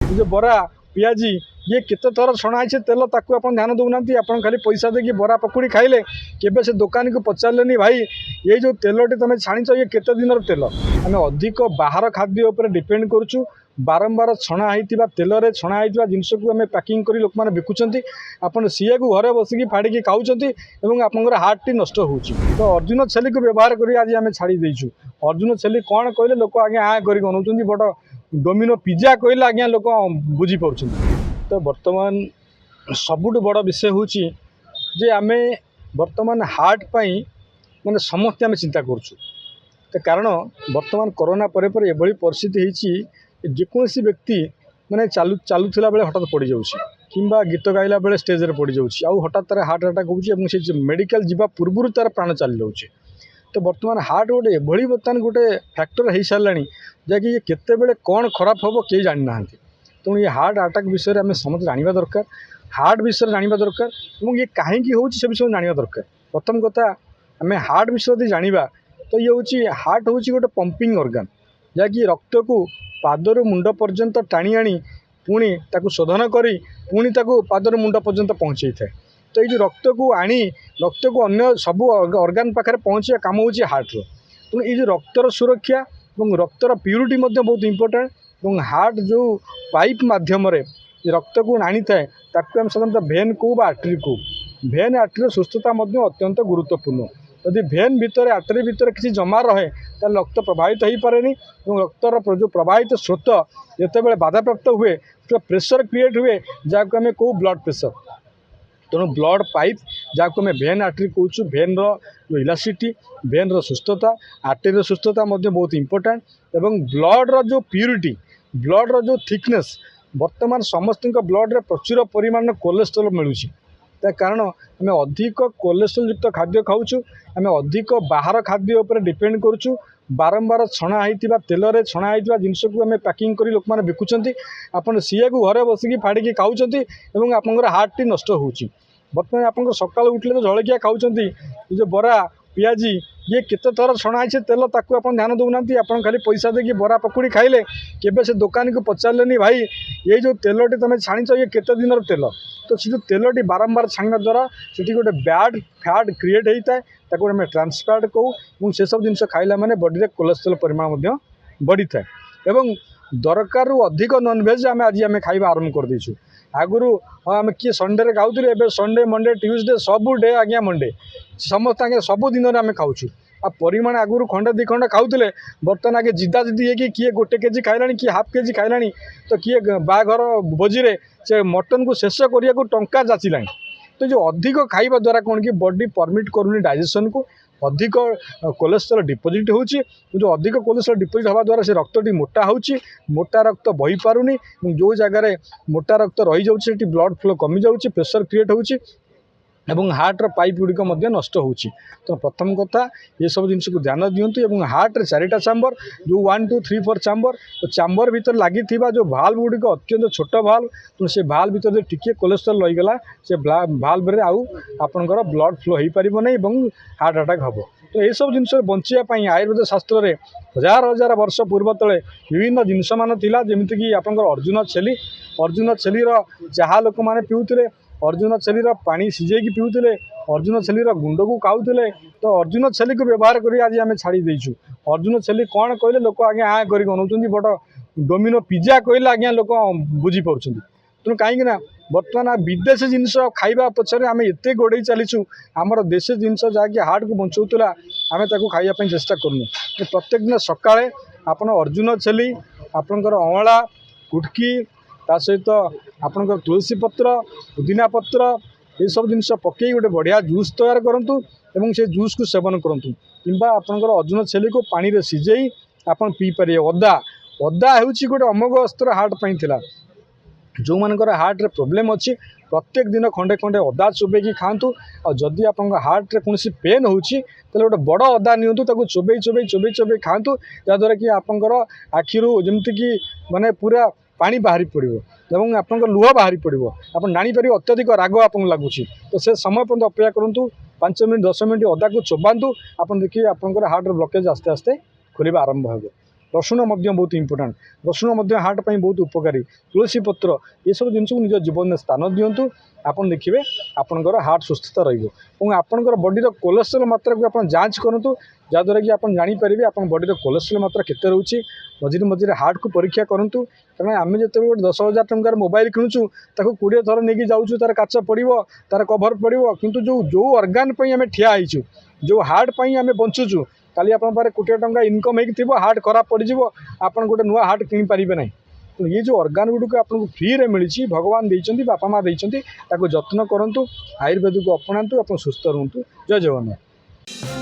जो बरा पियाजी ये केते थर छणा है तेल ताकू आप ध्यान दौना आप खाली पैसा देकी बरा पकुड़ी खाइले केबे से दुकानी को पचारे भाई ये जो तेलटी तुम छाणीच ये केते दिन तेल आम अधिक बाहर खाद्य उपर डिपेंड करुचु बारंबार छणा होता तेल रे छणा होता जिनस को आम पैकिंग कर लोक मैंने बिकुंट आपन सीए को घरे बसिकी फाड़ी खाऊँच आपंकर हार्ट टी नष्ट हो तो अर्जुन छेली को व्यवहार कर आज आम छाड़ी देचु अर्जुन छेली कौन कहले लोक आगे आ कर अनाउंट बट डोमिनो पिज्जा कहले आज्ञा लोक बुझीपार तो बर्तमान सबुठ बड़ विषय हूँ जे आम बर्तमान हार्ट पाई माने समस्ते आम चिंता करुँ तो कारण बर्तमान कोरोना पर एभली परिस्थिति होती जेकोसी व्यक्ति माने चलुला बेले हठात पड़ जाऊँ किंबा गीत गाइला बेले स्टेज रे पड़ जाऊँ आउ हठात तार हार्ट अटैक हो मेडिकल जीवा पूर्व तार प्राण चली जाऊँ तो बर्तमान हार्ट गोटे एभली बर्तमान गोटे फैक्टर हो सारा जहाँकि ये केतेबेले कौन खराब हम कई जानी ना तेणु ये हार्ट अटैक विषय में आम समस्त जानवा दरकार हार्ट विषय जानवा दरकार और ये कहीं हो विषय जानवा दरकार प्रथम कथा आम हार्ट विषय यदि जाना तो ये हूँ हार्ट हूँ गोटे पंपिंग ऑर्गन जहाँकि रक्त को पादर मुंड पर्यंत टाणी आनी पुणी ताकू शोधन करी पुणी ताकू पादर मुंड पर्यंत पहुँचे थाए तो ये रक्त को आनी रक्त को अन्य सबू ऑर्गन पाखे पहुँचे काम हूँ हार्ट्र तेणु ये रक्तर सुरक्षा और रक्तर प्यूरिटी बहुत इंपोर्टेंट और हार्ट जो पाइप मध्यम रक्त को आनी थाए ताकू आम साधारणतः भेन को आर्टरी को भेन आर्टरी सुस्थता अत्यंत गुरुत्वपूर्ण यदि भेन भितर आर्टरी भितर किसी जमा रहे तो रक्त प्रभावित हो पारे और रक्तर जो प्रवाहित स्रोत जिते बाधाप्राप्त हुए तो प्रेशर क्रिएट हुए जहाँ आम कहूँ ब्लड प्रेशर तेणु ब्लड पाइप जहाँ आम भेन आर्टरी कहूँ भेन रो इलास्टिसिटी भेन रो सुस्थता आर्टरी सुस्थता बहुत इंपोर्टेंट एवं ब्लड रो जो प्यूरिटी ब्लड रो जो थिकनेस वर्तमान समस्त ब्लड रे प्रचुर परिमाण कोलेस्ट्रोल मिलूँ कारण आम अधिक कोलेस्ट्रोल युक्त खाद्य खाऊँ आम अधिक बाहर खाद्य उपर डिपेंड करुचु बारंबार छणा होता तेल रे छणा होता जिनस को आम पैकिंग कर लोक मैंने बिकुंट आपन सीए को घरे बसिकी फाड़ी खाऊँच आपंकर हार्ट टी नष्ट हो बर्तमान आप सकाल उठले तो जलखिया खाऊँच जो बरा पियाजी ये केते थर छणा है तेल ताकू आप ध्यान दौना आप खाली पैसा देकी बरा पकुड़ी खाइले केबे से दुकानी को पचारे भाई ये जो तेलटी तुम छाणीच ये केते दिन तेल तो से जो तेलटी बारंबार छाणा द्वारा से गोटे बैड फैट क्रिएट होता है ताको आम ट्रांसफैट कहूँ से सब जिन खाइला माने बॉडी रे कोलेस्ट्रोल परिमाण बढ़ी थाए एवं दरकार अधिक नॉनवेज आम आज आम खाଇବା आरंभ कर देछु आगुरी आम किए संडे रे खाऊले एवं संडे मंडे ट्यूसडे सबू डे आज्ञा मंडे समस्त आगे सब दिन आम खाऊँ आ परिमाण आगुरी खंडे दी खंडे खाऊले बर्तमान आगे जिदा जिदी है किए गोटे केजी खाइला किए हाफ केजी खाइला तो किए बाघर भोजी से मटन को शेष करने को टंका जाचिला तो जो अधिक खाइबा द्वारा कौन कि बॉडी परमिट करूनी डाइजेशन को अधिक कोलेस्ट्रोल डिपोजिट होची जो अधिक कोलेस्ट्रोल डिपोजिट हवा द्वारा से रक्तटी मोटा होची मोटा रक्त बही पारुनी जो जगह मोटा रक्त रही जाउची सेठी ब्लड फ्लो कमी जाउची प्रेशर क्रिएट होची एवं हार्ट पाइप गुड़िक नष्ट हो तो प्रथम कथा ये सब जिन को ध्यान दिंतु और हार्ट रे चारिटा चैम्बर जो 1 2 3 4 चैम्बर तो चैम्बर भीतर लगी जो भाल्व गुड़िक अत्यंत छोट भाल्व तो से भाल्व भीतर टिके कोलेस्ट्रोल रहीगला से भाल्व रे आउ आपनकर ब्लड फ्लो हो पार नहीं हार्ट अटैक हम तो ये सब जिन बचाई आयुर्वेद शास्त्र में हजार हजार वर्ष पूर्व तले विभिन्न जिनस मान थिला जेमितिक आपनकर अर्जुन छेली चाहा लोक मैंने पीउथिले अर्जुन छेली पानी सिझेकी पीउथिले अर्जुन छेली गुंड को खाऊले तो अर्जुन छेली को व्यवहार कर आज आम छाड़ी देचु अर्जुन छेली कौन कहले लोक आगे आ कर अनाउंट बट डोमिनो पिज्जा कहले आज्ञा लोक बुझीपार तेणु कहीं बर्तमान विदेशी जिनस खाइबा पछरे आम एत गोड़े चलीचु आमर देशी जिनस जहाँकि हार्ट को बचाऊला आम खाइबा चेष्टा करूँ प्रत्येक दिन सकाଳେ आपण अर्जुन छेली आपणकर अँला कुटकी ता सहित आपणकर तुलसी पत्र पुदीना पत्र ये सब जिनस पकई गोटे बढ़िया जूस तैयार करूँ एवं से जूस को सेवन करूँ किंबा आपणकर अर्जुन छेली को पानी रे सिझेई आपन पी पारे अदा अदा हूँ गोटे अमोघ अस्त्र हार्ट पाई थिला जो मानकर हार्ट रे प्रॉब्लम अच्छी प्रत्येक दिन खंडे खंडे अदा चोबेकी खातु और जदि आप हार्ट रे कौन पेन होची गोटे बड़ अदा नियंतु चोबई चोबई चोबई चोबई खातु जहाँद्वारा कि आपंकर आखिरू जमीक माने पूरा पानी बाहरी पड़ो एवं आप लुह बाहरी पड़ो आप जापर अत्यधिक राग आपको लगुच तो से समय पर्यंत अपेक्षा करूँ 5 मिनट 10 मिनट अदा को चोबातु आप देखिए आपंकर हार्ट ब्लॉकेज आस्ते आस्ते खोलिबा आरंभ हो रसुण बहुत इंपोर्टाट रसुण हार्ट पर बहुत उपकारी तुलसी पत्र ये सब जिन को निज जीवन में स्थान दिंतु आपन देखिए आपंकर हार्ट सुस्थता और आपंकर बॉडी कोलेस्ट्रॉल मात्रा को आप जांच करूँ जहाँद्वारा कि आप जानीपर आप बॉडी कोलेस्ट्रॉल मात्रा केते रोचे मझे मझे हार्ट को परीक्षा करूँ कारण आम जो गोटे 10,000 टंकार मोबाइल किणुचु ताको 20 थर नहीं जाऊँ तार काच पड़ो तार कभर पड़ो किंतु जो ऑर्गन पर आम ठिया होइछु जो हार्ट पर आम बंचुचु काली आप 20 टंका इनकम हो हार्ट खराब पड़ज आप गोटे नुआ हार्ट किनी पारे ना तो ये जो ऑर्गन गुड़िक आपको फ्री रे मिली भगवान देइचंती बापा माँ देइचंती ताको जत्न करंतु आयुर्वेद को अपनातु आप सुस्थ रुहतु जय जगन्नाथ।